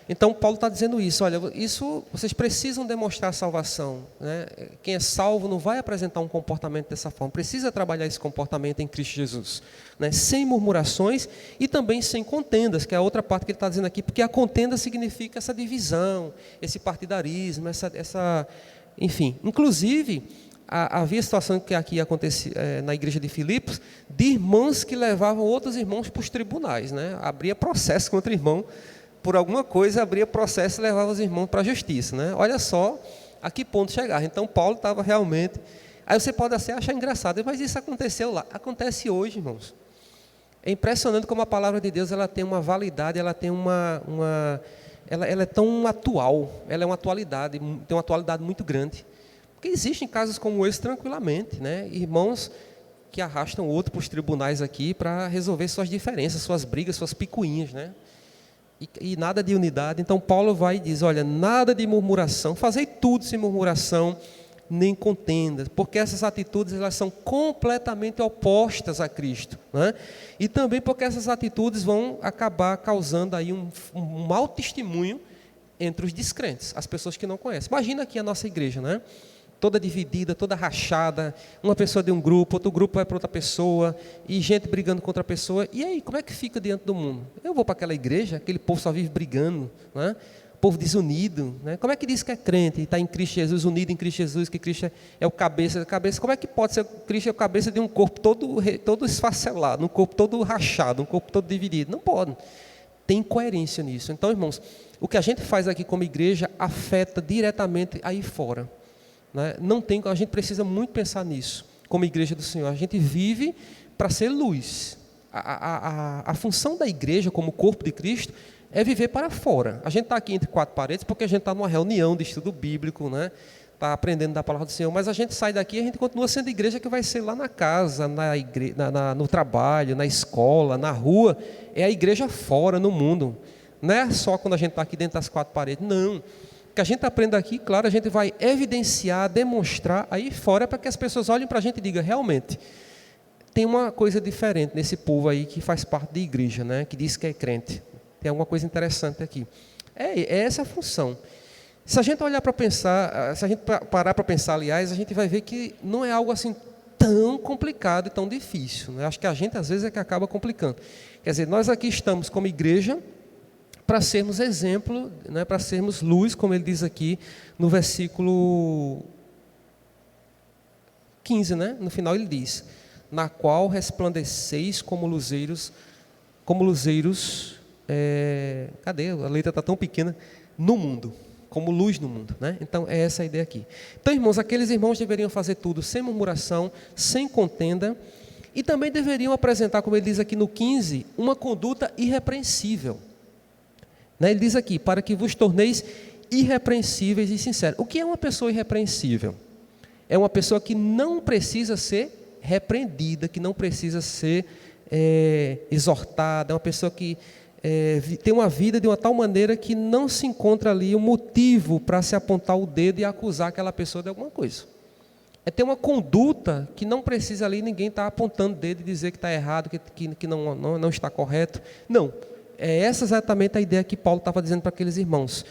Então Paulo está dizendo isso, olha, isso vocês precisam demonstrar a salvação, né? Quem é salvo não vai apresentar um comportamento dessa forma, precisa trabalhar esse comportamento em Cristo Jesus, né? Sem murmurações e também sem contendas, que é a outra parte que ele está dizendo aqui, porque a contenda significa essa divisão, esse partidarismo, enfim, inclusive havia situação que aqui acontecia na igreja de Filipos, de irmãos que levavam outros irmãos para os tribunais, né? Abria processo contra irmão, por alguma coisa abria processo e levava os irmãos para a justiça, né? Olha só a que ponto chegar. Então Paulo estava realmente... Aí você pode até achar engraçado, mas isso aconteceu lá. Acontece hoje, irmãos. É impressionante como a palavra de Deus ela tem uma validade, ela tem ela é tão atual, ela é uma atualidade, tem uma atualidade muito grande. Porque existem casos como esse tranquilamente, né? Irmãos que arrastam o outro para os tribunais aqui para resolver suas diferenças, suas brigas, suas picuinhas, né? E nada de unidade. Então Paulo vai e diz, olha, nada de murmuração, fazei tudo sem murmuração, nem contendas, porque essas atitudes elas são completamente opostas a Cristo, né? E também porque essas atitudes vão acabar causando aí um mau testemunho entre os descrentes, as pessoas que não conhecem. Imagina aqui a nossa igreja, né? toda dividida, toda rachada, uma pessoa de um grupo, outro grupo vai para outra pessoa, e gente brigando contra a pessoa. E aí, como é que fica diante do mundo? Eu vou para aquela igreja, aquele povo só vive brigando, né? Povo desunido, né? Como é que diz que é crente, está em Cristo Jesus, unido em Cristo Jesus, que Cristo é o cabeça da cabeça? Como é que pode ser Cristo é o cabeça de um corpo todo esfacelado, um corpo todo rachado, um corpo todo dividido? Não pode. Tem coerência nisso. Então, irmãos, o que a gente faz aqui como igreja afeta diretamente aí fora, né? Não tem, a gente precisa muito pensar nisso, como igreja do Senhor. A gente vive para ser luz. A função da igreja, como corpo de Cristo, é viver para fora. A gente está aqui entre quatro paredes porque a gente está numa reunião de estudo bíblico, né? Está aprendendo da palavra do Senhor, mas a gente sai daqui e a gente continua sendo igreja que vai ser lá na casa, no trabalho, na escola, na rua. É a igreja fora, no mundo. Não é só quando a gente está aqui dentro das quatro paredes, não. O que a gente aprende aqui, claro, a gente vai evidenciar, demonstrar aí fora para que as pessoas olhem para a gente e digam, realmente, tem uma coisa diferente nesse povo aí que faz parte da igreja, né? Que diz que é crente. Tem alguma coisa interessante aqui. É essa a função. Se a gente olhar para pensar, se a gente parar para pensar, aliás, a gente vai ver que não é algo assim tão complicado e tão difícil, né? Acho que a gente, às vezes, é que acaba complicando. Quer dizer, nós aqui estamos como igreja para sermos exemplo, né? Para sermos luz, como ele diz aqui no versículo 15, né? No final ele diz, na qual resplandeceis como luzeiros, cadê? A letra está tão pequena, no mundo, como luz no mundo, né? Então é essa a ideia aqui. Então, irmãos, aqueles irmãos deveriam fazer tudo sem murmuração, sem contenda, e também deveriam apresentar, como ele diz aqui no 15, uma conduta irrepreensível, né? Ele diz aqui, para que vos torneis irrepreensíveis e sinceros. O que é uma pessoa irrepreensível? É uma pessoa que não precisa ser repreendida, que não precisa ser exortada, é uma pessoa que tem uma vida de uma tal maneira que não se encontra ali um motivo para se apontar o dedo e acusar aquela pessoa de alguma coisa. É ter uma conduta que não precisa ali ninguém estar apontando o dedo e dizer que está errado, que não está correto. Não, é essa exatamente a ideia que Paulo estava dizendo para aqueles irmãos.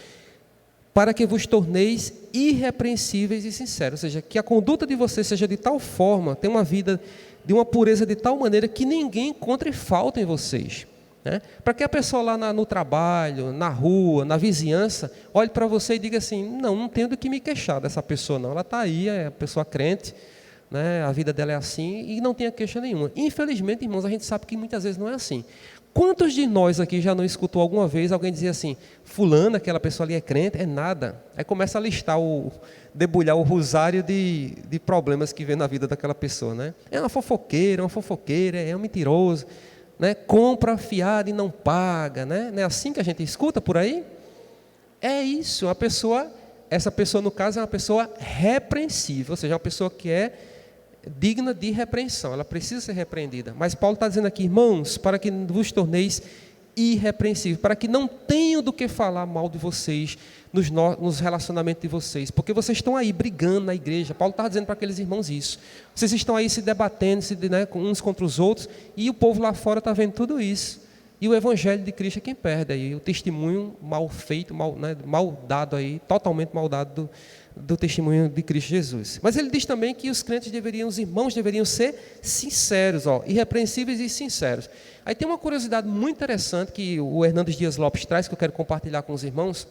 Para que vos torneis irrepreensíveis e sinceros. Ou seja, que a conduta de vocês seja de tal forma, tenha uma vida de uma pureza de tal maneira que ninguém encontre falta em vocês, né? Para que a pessoa lá no trabalho, na rua, na vizinhança, olhe para você e diga assim, não tenho do que me queixar dessa pessoa não, ela está aí, é a pessoa crente, né? A vida dela é assim e não tenha queixa nenhuma. Infelizmente, irmãos, a gente sabe que muitas vezes não é assim. Quantos de nós aqui já não escutou alguma vez alguém dizer assim, fulano, aquela pessoa ali é crente? É nada. Aí começa a listar, debulhar o rosário de problemas que vê na vida daquela pessoa, né? É uma fofoqueira, é um mentiroso, né? Compra fiado e não paga, né? Não é assim que a gente escuta por aí? É isso, essa pessoa no caso é uma pessoa repreensível, ou seja, uma pessoa que é digna de repreensão, ela precisa ser repreendida. Mas Paulo está dizendo aqui, irmãos, para que vos torneis irrepreensíveis, para que não tenham do que falar mal de vocês nos relacionamentos de vocês, porque vocês estão aí brigando na igreja. Paulo está dizendo para aqueles irmãos isso. Vocês estão aí se debatendo, né, uns contra os outros, e o povo lá fora está vendo tudo isso. E o evangelho de Cristo é quem perde aí, o testemunho mal feito, mal dado aí, totalmente mal dado do testemunho de Cristo Jesus. Mas ele diz também que os irmãos deveriam ser sinceros, irrepreensíveis e sinceros. Aí tem uma curiosidade muito interessante que o Hernandes Dias Lopes traz, que eu quero compartilhar com os irmãos,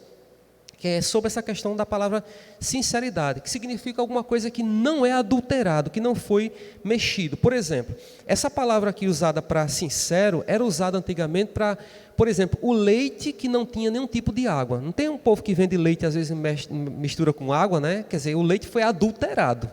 que é sobre essa questão da palavra sinceridade, que significa alguma coisa que não é adulterado, que não foi mexido. Por exemplo, essa palavra aqui usada para sincero, era usada antigamente para, por exemplo, o leite que não tinha nenhum tipo de água. Não tem um povo que vende leite, às vezes mistura com água, né? Quer dizer, o leite foi adulterado,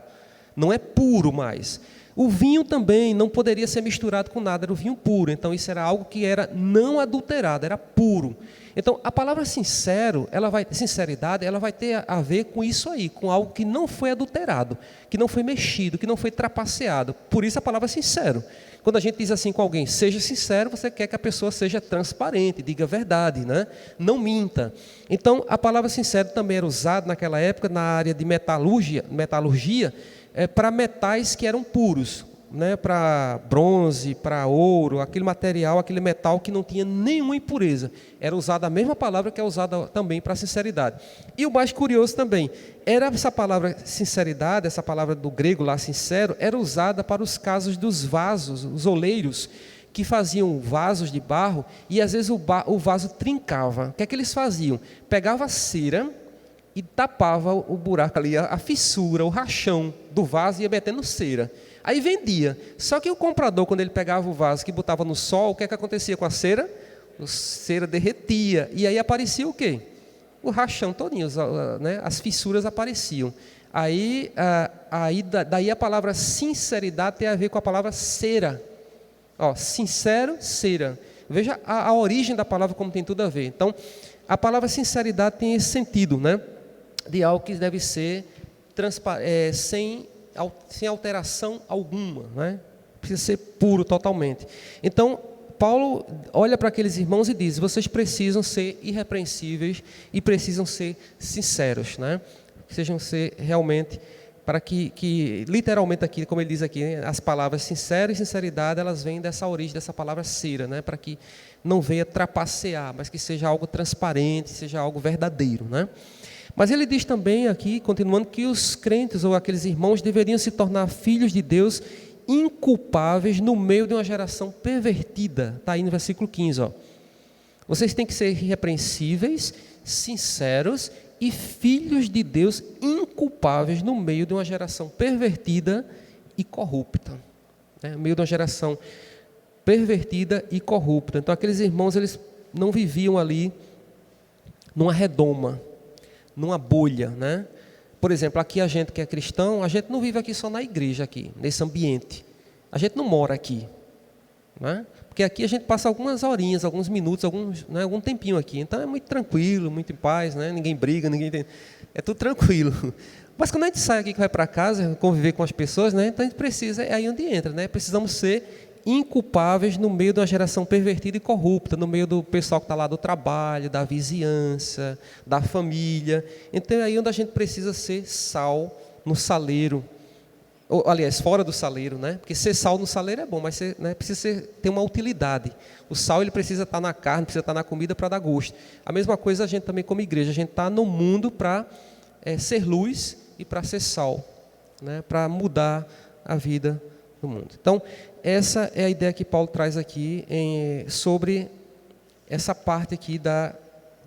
não é puro mais. O vinho também não poderia ser misturado com nada, era o vinho puro. Então isso era algo que era não adulterado, era puro. Então a palavra sinceridade, ela vai ter a ver com isso aí, com algo que não foi adulterado, que não foi mexido, que não foi trapaceado. Por isso a palavra sincero. Quando a gente diz assim com alguém, seja sincero, você quer que a pessoa seja transparente, diga a verdade, né? Não minta. Então a palavra sincero também era usada naquela época na área de metalurgia, para metais que eram puros. né, para bronze, para ouro, aquele material, aquele metal que não tinha nenhuma impureza. Era usada a mesma palavra que é usada também para sinceridade. E o mais curioso também, era essa palavra sinceridade, essa palavra do grego lá, sincero, era usada para os casos dos vasos, os oleiros, que faziam vasos de barro e às vezes o vaso trincava. O que é que eles faziam? Pegava cera e tapava o buraco ali, a fissura, o rachão do vaso e ia metendo cera. Aí vendia. Só que o comprador, quando ele pegava o vaso que botava no sol, o que é que acontecia com a cera? A cera derretia. E aí aparecia o quê? O rachão todinho, né? As fissuras apareciam. Daí a palavra sinceridade tem a ver com a palavra cera. Ó, sincero, cera. Veja a origem da palavra como tem tudo a ver. Então, a palavra sinceridade tem esse sentido, né? De algo que deve ser sem alteração alguma, né? Precisa ser puro totalmente. Então, Paulo olha para aqueles irmãos e diz: vocês precisam ser irrepreensíveis e precisam ser sinceros, né? Precisam ser realmente, para que literalmente aqui, como ele diz aqui, né, as palavras sincero e sinceridade, elas vêm dessa origem, dessa palavra cera, né? Para que não venha trapacear, mas que seja algo transparente, seja algo verdadeiro, né? Mas ele diz também aqui, continuando, que os crentes ou aqueles irmãos deveriam se tornar filhos de Deus inculpáveis no meio de uma geração pervertida. Está aí no versículo 15. Ó. Vocês têm que ser irrepreensíveis, sinceros e filhos de Deus inculpáveis no meio de uma geração pervertida e corrupta. Né? No meio de uma geração pervertida e corrupta. Então, aqueles irmãos, eles não viviam ali numa redoma, numa bolha, né? Por exemplo, aqui a gente que é cristão, a gente não vive aqui só na igreja, aqui, nesse ambiente. A gente não mora aqui, né? Porque aqui a gente passa algumas horinhas, alguns minutos, algum tempinho aqui. Então é muito tranquilo, muito em paz, né? Ninguém briga, é tudo tranquilo. Mas quando a gente sai aqui, que vai para casa, conviver com as pessoas, né? Então a gente precisa, é aí onde entra, né? Precisamos ser inculpáveis no meio de uma geração pervertida e corrupta, no meio do pessoal que está lá do trabalho, da vizinhança, da família. Então é aí onde a gente precisa ser sal no saleiro, ou, aliás, fora do saleiro, né? Porque ser sal no saleiro é bom, mas precisa ter uma utilidade. O sal ele precisa estar na carne, precisa estar na comida para dar gosto. A mesma coisa a gente também como igreja, a gente está no mundo para ser luz e para ser sal, né? Para mudar a vida do mundo. Então, essa é a ideia que Paulo traz aqui sobre essa parte aqui de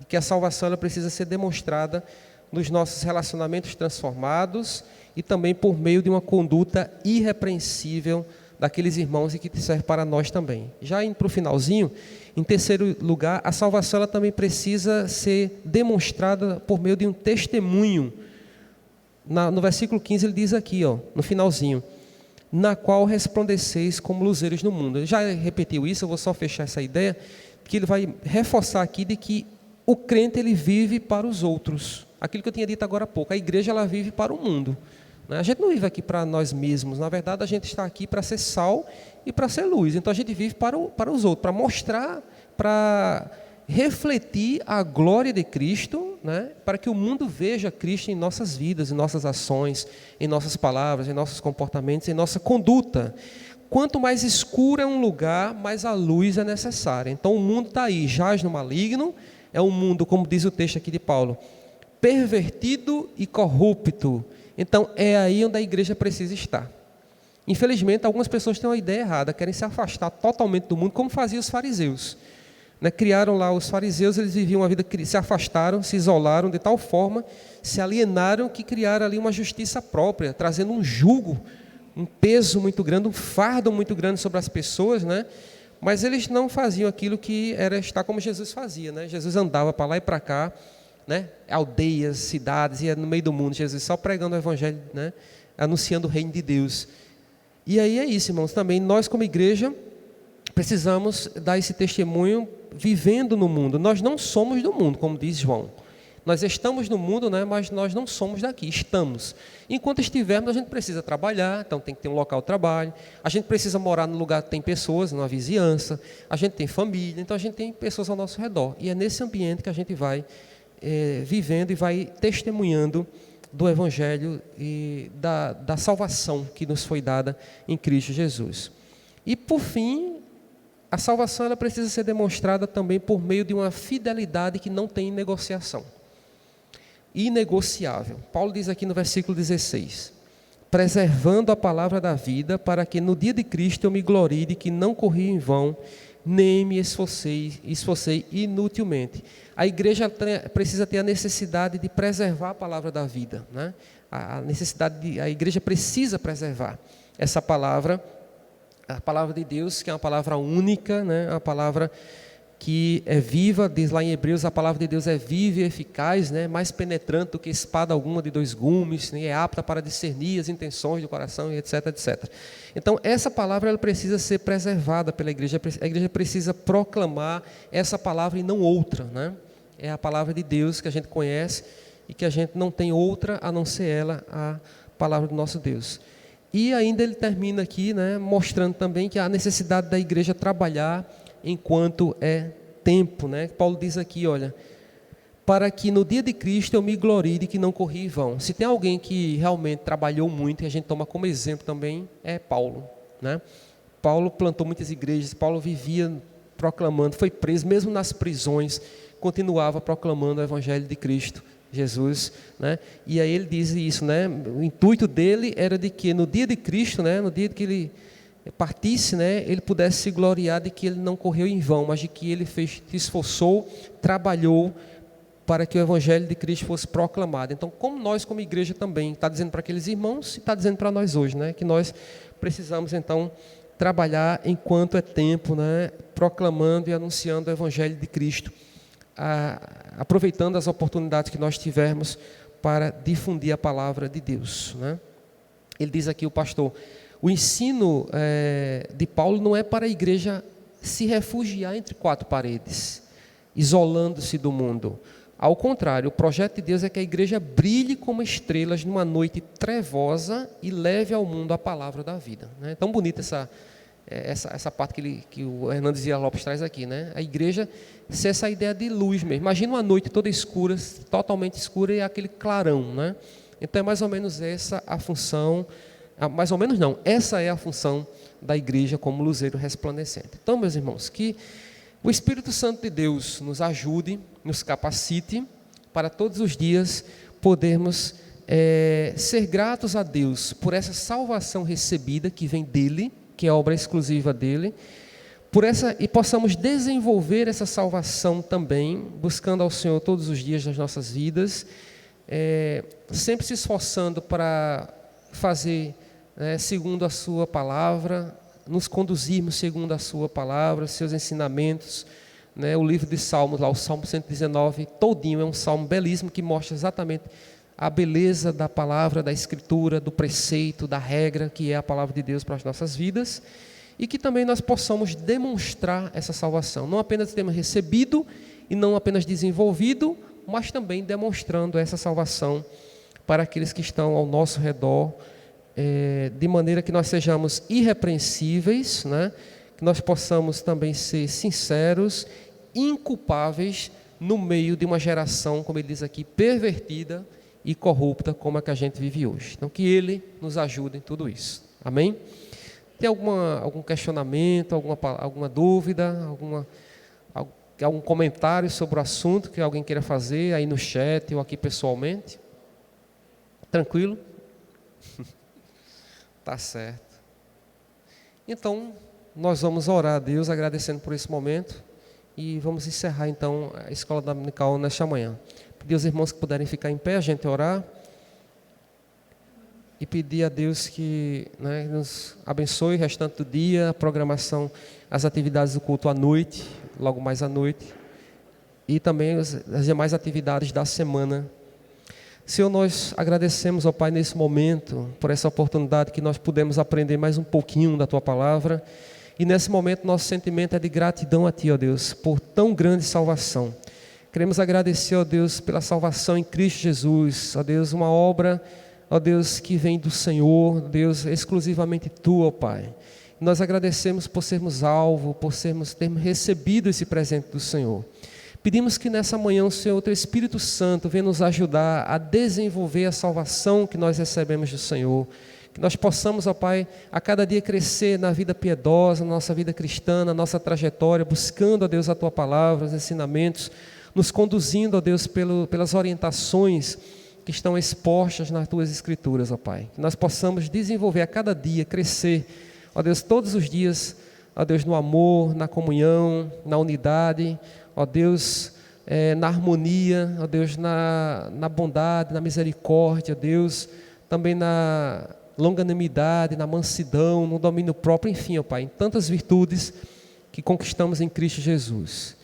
que a salvação ela precisa ser demonstrada nos nossos relacionamentos transformados e também por meio de uma conduta irrepreensível daqueles irmãos e que serve para nós também. Já indo para o finalzinho, em terceiro lugar, a salvação ela também precisa ser demonstrada por meio de um testemunho. No versículo 15 ele diz aqui, ó, no finalzinho: na qual resplandeceis como luzeiros no mundo. Ele já repetiu isso, eu vou só fechar essa ideia, que ele vai reforçar aqui de que o crente ele vive para os outros. Aquilo que eu tinha dito agora há pouco, a igreja ela vive para o mundo. A gente não vive aqui para nós mesmos, na verdade a gente está aqui para ser sal e para ser luz. Então a gente vive para os outros, para mostrar, para refletir a glória de Cristo, né? Para que o mundo veja Cristo em nossas vidas, em nossas ações, em nossas palavras, em nossos comportamentos, em nossa conduta. Quanto mais escuro é um lugar, mais a luz é necessária. Então o mundo está aí, jaz no maligno, é um mundo, como diz o texto aqui de Paulo, pervertido e corrupto. Então é aí onde a igreja precisa estar. Infelizmente, algumas pessoas têm uma ideia errada, querem se afastar totalmente do mundo, como faziam os fariseus. Criaram lá os fariseus, eles viviam uma vida, se afastaram, se isolaram de tal forma, se alienaram que criaram ali uma justiça própria, trazendo um jugo, um peso muito grande, um fardo muito grande sobre as pessoas, né? Mas eles não faziam aquilo que era estar como Jesus fazia, né? Jesus andava para lá e para cá, né? Aldeias, cidades, ia no meio do mundo, Jesus só pregando o evangelho, né? Anunciando o reino de Deus. E aí é isso, irmãos, também nós como igreja precisamos dar esse testemunho vivendo no mundo. Nós não somos do mundo, como diz João. Nós estamos no mundo, né, mas nós não somos daqui, estamos. Enquanto estivermos, a gente precisa trabalhar, então tem que ter um local de trabalho. A gente precisa morar no lugar que tem pessoas, numa vizinhança. A gente tem família, então a gente tem pessoas ao nosso redor. E é nesse ambiente que a gente vai vivendo e vai testemunhando do Evangelho e da salvação que nos foi dada em Cristo Jesus. E, por fim, a salvação ela precisa ser demonstrada também por meio de uma fidelidade que não tem negociação. Inegociável. Paulo diz aqui no versículo 16: preservando a palavra da vida, para que no dia de Cristo eu me glorie de que não corri em vão, nem me esforcei inutilmente. A igreja precisa ter a necessidade de preservar a palavra da vida, né? A igreja precisa preservar essa palavra, a palavra de Deus, que é uma palavra única, né? Uma palavra que é viva, diz lá em Hebreus, a palavra de Deus é viva e eficaz, né? Mais penetrante do que espada alguma de dois gumes, né? É apta para discernir as intenções do coração, etc, etc. Então, essa palavra ela precisa ser preservada pela igreja. A igreja precisa proclamar essa palavra e não outra, né? É a palavra de Deus que a gente conhece e que a gente não tem outra a não ser ela, a palavra do nosso Deus. E ainda ele termina aqui, né, mostrando também que há necessidade da igreja trabalhar enquanto é tempo, né? Paulo diz aqui, olha, para que no dia de Cristo eu me glorie de que não corri em vão. Se tem alguém que realmente trabalhou muito, e a gente toma como exemplo também, é Paulo, né? Paulo plantou muitas igrejas, Paulo vivia proclamando, foi preso, mesmo nas prisões, continuava proclamando o Evangelho de Cristo Jesus, né? E aí ele diz isso, né? O intuito dele era de que no dia de Cristo, né, no dia que ele partisse, né, ele pudesse se gloriar de que ele não correu em vão, mas de que ele se esforçou, trabalhou para que o Evangelho de Cristo fosse proclamado. Então, como nós como igreja também, está dizendo para aqueles irmãos e está dizendo para nós hoje, né, que nós precisamos então trabalhar enquanto é tempo, né, proclamando e anunciando o Evangelho de Cristo, aproveitando as oportunidades que nós tivermos para difundir a palavra de Deus, né? Ele diz aqui, o pastor, o ensino de Paulo não é para a igreja se refugiar entre quatro paredes, isolando-se do mundo. Ao contrário, o projeto de Deus é que a igreja brilhe como estrelas numa noite trevosa e leve ao mundo a palavra da vida, né? É tão bonita essa parte que o Hernandes Dias Lopes traz aqui, né? A igreja ser essa ideia de luz mesmo. Imagina uma noite toda escura, totalmente escura, e aquele clarão, né? Então é mais ou menos essa a função. Mais ou menos não, essa é a função da igreja como luzeiro resplandecente. Então, meus irmãos, que o Espírito Santo de Deus nos ajude, nos capacite para todos os dias podermos ser gratos a Deus por essa salvação recebida que vem dele, que é obra exclusiva dele, e possamos desenvolver essa salvação também, buscando ao Senhor todos os dias das nossas vidas, sempre se esforçando para fazer segundo a sua palavra, nos conduzirmos segundo a sua palavra, seus ensinamentos, né? O livro de Salmos, lá o Salmo 119, todinho é um salmo belíssimo que mostra exatamente a beleza da palavra, da escritura, do preceito, da regra, que é a palavra de Deus para as nossas vidas, e que também nós possamos demonstrar essa salvação, não apenas termos recebido e não apenas desenvolvido, mas também demonstrando essa salvação para aqueles que estão ao nosso redor, de maneira que nós sejamos irrepreensíveis, né? Que nós possamos também ser sinceros, inculpáveis no meio de uma geração, como ele diz aqui, pervertida e corrupta como a que a gente vive hoje. Então, que Ele nos ajude em tudo isso. Amém? Tem algum questionamento, alguma dúvida, algum comentário sobre o assunto que alguém queira fazer aí no chat ou aqui pessoalmente? Tranquilo? Tá certo. Então, nós vamos orar a Deus agradecendo por esse momento e vamos encerrar então a escola dominical nesta manhã. Pedir aos irmãos que puderem ficar em pé, a gente orar e pedir a Deus que, né, nos abençoe o restante do dia, a programação, as atividades do culto à noite, logo mais à noite, e também as demais atividades da semana. Senhor, nós agradecemos, ó Pai, nesse momento, por essa oportunidade que nós pudemos aprender mais um pouquinho da Tua Palavra, e nesse momento nosso sentimento é de gratidão a Ti, ó Deus, por tão grande salvação. Queremos agradecer, ó Deus, pela salvação em Cristo Jesus, ó Deus, uma obra, ó Deus, que vem do Senhor, Deus, exclusivamente Tu, ó Pai. Nós agradecemos por sermos alvo, por termos recebido esse presente do Senhor. Pedimos que nessa manhã o Senhor, o Teu Espírito Santo, venha nos ajudar a desenvolver a salvação que nós recebemos do Senhor. Que nós possamos, ó Pai, a cada dia crescer na vida piedosa, na nossa vida cristã, na nossa trajetória, buscando, ó Deus, a Tua palavra, os ensinamentos, nos conduzindo, ó Deus, pelas orientações que estão expostas nas Tuas Escrituras, ó Pai. Que nós possamos desenvolver a cada dia, crescer, ó Deus, todos os dias, ó Deus, no amor, na comunhão, na unidade, ó Deus, na harmonia, ó Deus, na bondade, na misericórdia, ó Deus, também na longanimidade, na mansidão, no domínio próprio, enfim, ó Pai, em tantas virtudes que conquistamos em Cristo Jesus.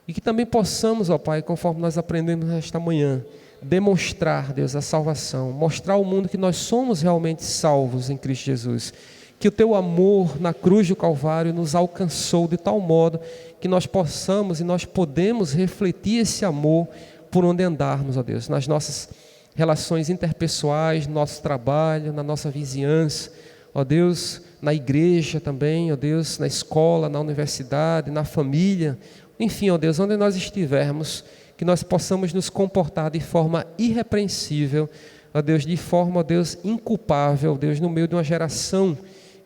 E que também possamos, ó Pai, conforme nós aprendemos esta manhã, demonstrar, Deus, a salvação, mostrar ao mundo que nós somos realmente salvos em Cristo Jesus, que o Teu amor na cruz do Calvário nos alcançou de tal modo que nós possamos e nós podemos refletir esse amor por onde andarmos, ó Deus, nas nossas relações interpessoais, no nosso trabalho, na nossa vizinhança, ó Deus, na igreja também, ó Deus, na escola, na universidade, na família, enfim, ó Deus, onde nós estivermos, que nós possamos nos comportar de forma irrepreensível, ó Deus, de forma, ó Deus, inculpável, ó Deus, no meio de uma geração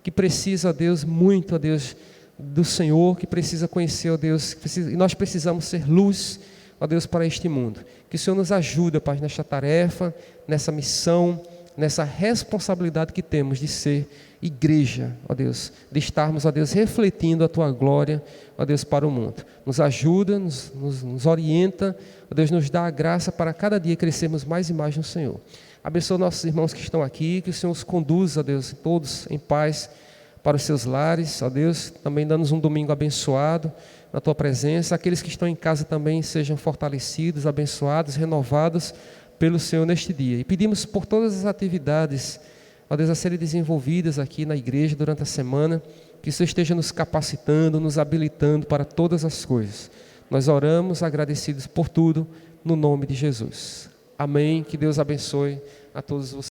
que precisa, ó Deus, muito, ó Deus, do Senhor, que precisa conhecer, ó Deus, e nós precisamos ser luz, ó Deus, para este mundo. Que o Senhor nos ajude, Pai, nesta tarefa, nessa missão, nessa responsabilidade que temos de ser igreja, ó Deus, de estarmos, ó Deus, refletindo a Tua glória, ó Deus, para o mundo. Nos ajuda, nos orienta, ó Deus, nos dá a graça para cada dia crescermos mais e mais no Senhor. Abençoa nossos irmãos que estão aqui, que o Senhor os conduza, ó Deus, todos em paz para os seus lares, ó Deus, também dá-nos um domingo abençoado na Tua presença. Aqueles que estão em casa também sejam fortalecidos, abençoados, renovados pelo Senhor neste dia. E pedimos por todas as atividades, ó Deus, a serem desenvolvidas aqui na igreja durante a semana, que o Senhor esteja nos capacitando, nos habilitando para todas as coisas. Nós oramos agradecidos por tudo, no nome de Jesus. Amém. Que Deus abençoe a todos vocês.